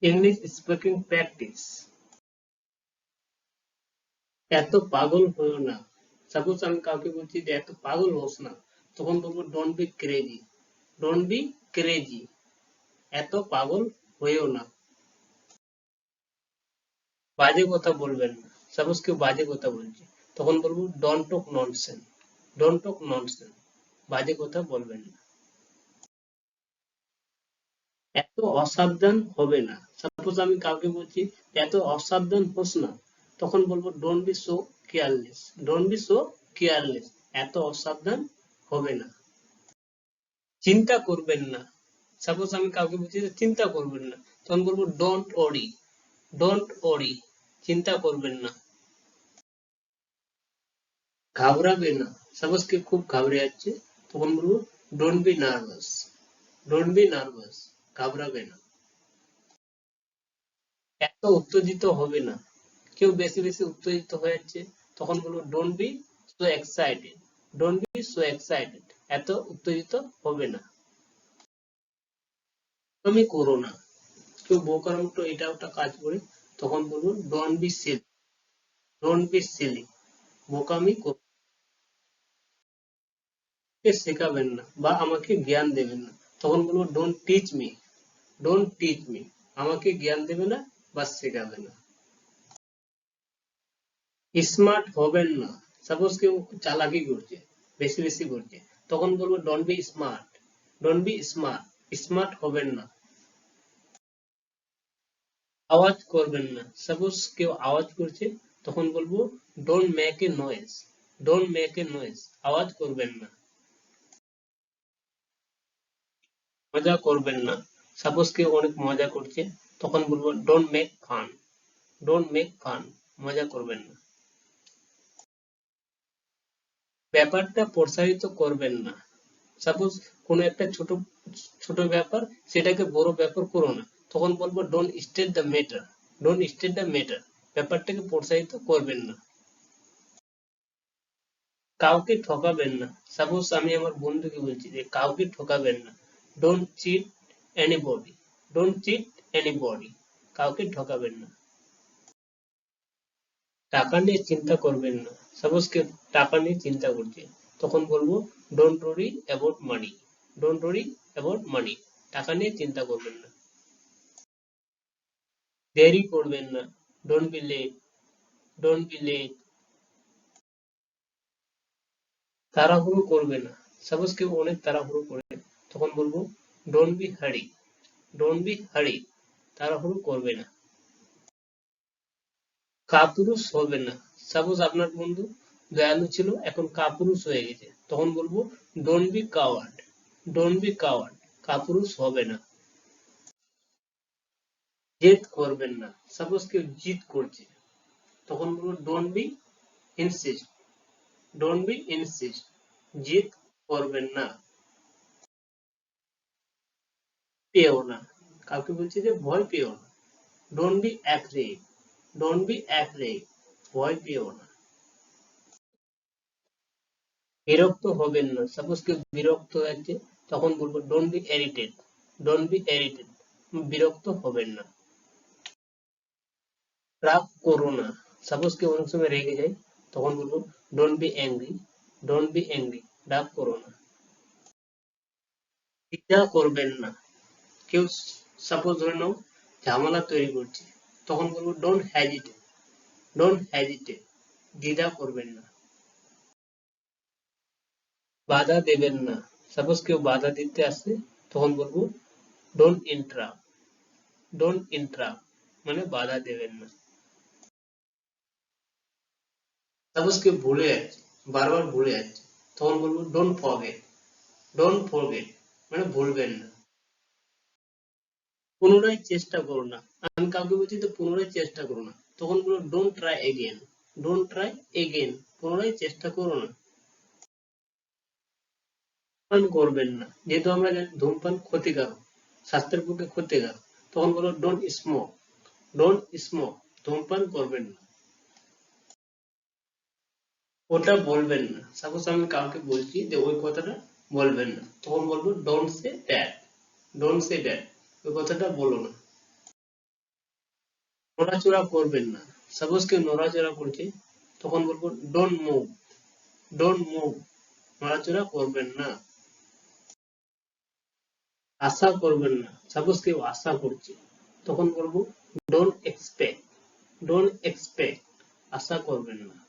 English speaking practice. এত পাগল হইও না। সাপোজ আমি কাউকে বলছি যে এত পাগল হোস না, তখন বলবো don't B crazy. Don't be crazy, এত পাগল হইও না। বাজে কথা বলবেন না। সাপোজ কেউ বাজে কথা বলছে, তখন বলবো don't talk nonsense. Don't talk nonsense, বাজে কথা বলবেন না। এত অসাবধান হবে না। সাপোজ আমি কাউকে বলছি এত অসাবধান হোস না, তখন বলবো don't B so careless. Don't be so careless, এত অসাবধান হবে না। চিন্তা করবেন না। সাপোজ আমি কাউকে বলছি যে চিন্তা করবেন না, তখন বলবো ডোন্ট ওরি। ডোন্ট ওরি, চিন্তা করবেন না। ঘাবড়াবে না। সাপোজ কেউ খুব ঘাবড়ে যাচ্ছে, তখন বলবো don't be nervous. Don't be nervous, ঘাবড়াবে না। এত উত্তেজিত হবে না। কেউ বেশি বেশি উত্তেজিত হয়ে যাচ্ছে, তখন বলবো don't B so excited. Don't be so excited, এত উত্তেজিত হবে না। তুমি করো না। কেউ বোকার মতো এটা ওটা কাজ করে, তখন বলবো don't be silly. Don't be silly, বোকামি করতে শেখাবেন না বা আমাকে জ্ঞান দেবেন না, তখন বলবো don't teach me. Don't teach me, আমাকে জ্ঞান দেবে না বা শেখাবে না। স্মার্ট হবেন না। সাপোজ কেউ চালাকি করছে, বেশি বেশি করছে, তখন বলবো don't be smart. Don't be smart, smart হবেন না। আওয়াজ করবেন না। সাপোজ কেউ আওয়াজ করছে, তখন বলবো don't make a noise. Don't make a noise, আওয়াজ করবেন না। মজা করবেন না। সাপোজ কেউ অনেক মজা করছে, তখন বলবো don't make fun. Don't make fun, মজা করবেন না। ব্যাপারটা প্রসারিত করবেন না। সাপোজ কোনো একটা ছোট ছোট ব্যাপার, সেটাকে বড় ব্যাপার করো না, তখন বলবো don't state the matter. Don't state the matter, ব্যাপারটাকে প্রসারিত করবেন না। কাউকে ঠকাবেন না। সাপোজ আমি আমার বন্ধুকে বলছি যে কাউকে ঠকাবেন না। Don't cheat anybody. Don't cheat anybody, কাউকে ঠকাবেন না। টাকা নিয়ে চিন্তা করবেন না। সাপোজ কেউ টাকা নিয়ে চিন্তা করছে, তখন বলবো don't worry about money. Don't worry about money, টাকা নিয়ে চিন্তা করবেন না। দেরি করবেন না। Don't be late. Don't be late, তাড়াহুড়ো করবে না। সাপোজ কেউ অনেক তাড়াহুড়ো করে, তখন বলবো ডোন্ট বি হারি। ডোন্ট বি হারি, তাড়াহুড়ো করবে না। কাপুরুষ হবে না। সাপোজ আপনার বন্ধু দয়ালু ছিল, এখন কাপুরুষ হয়ে গেছে, তখন বলবো don't B coward. Don't be coward, কাপুরুষ হবে না। জেদ করবেন না। সাপোজ কেউ জিদ করছে, তখন বলবো don't be insist. Don't be insist, জিদ করবেন না। পেও না। কাউকে বলছি যে ভয় পেও না। Don't be afraid. Don't be afraid, ভয় পেও না। বিরক্ত হবেন না। সাপোজ কেউ বিরক্ত হয়ে যাচ্ছে, তখন বলবো ডোন্ট বি ইরিটেড। ডোন্ট বি ইরিটেড, বিরক্ত হবেন না। রাগ করো না। সাপোজ কেউ অনেক সময় রেগে যায়, তখন বলবো don't B angry. Don't be angry, রাগ করো না। দ্বিধা করবেন না। কেউ সাপোজ ধরে নাও ঝামেলা তৈরি করছে, তখন বলবো ডোন্ট হ্যাজিটেট। ডোন্ট হ্যাজিটেট, দ্বিধা করবেন না। বাধা দেবেন না। সাপোজ কেউ বাধা দিতে আসে, তখন বলবো ডোন্ট ইন্টারাপ্ট। ডোন্ট ইন্টারাপ্ট, মানে বাধা দেবেন না। সাপোজ কেউ ভুলে যাচ্ছে, বারবার ভুলে যাচ্ছে, তখন বলবো ডোন্ট ফরগেট। ডোন্ট ফরগেট, মানে ভুলবেন না। পুনরায় চেষ্টা করো না। আমি কাউকে বলছি তো পুনরায় চেষ্টা করো না, তখন বলবো don't try again. Don't try again, পুনরায় চেষ্টা করো না। ধূমপান করবেন না। যেহেতু আমরা জানি ধূমপান ক্ষতিকারক, স্বাস্থ্যের পক্ষে ক্ষতিকারক, তখন বলো ডোন্ট স্মোক। ডোন্ট স্মোক, ধূমপান করবেন না। ওটা বলবেন না। সাপোজ আমি কাউকে বলছি যে ওই কথাটা বলবেন না, তখন বলবো don't say that. Don't say that, ওই কথাটা বলো না। নড়াচড়া করবেন না। সাপোজ কেউ নড়াচড়া করছে, তখন বলবো ডোন্ট মুভ, ডোন্ট মুভ, নড়াচড়া করবেন না। আশা করবেন না। সাপোজ কেউ আশা করছে, তখন বলবো ডোন্ট এক্সপেক্ট, ডোন্ট এক্সপেক্ট, আশা করবেন না।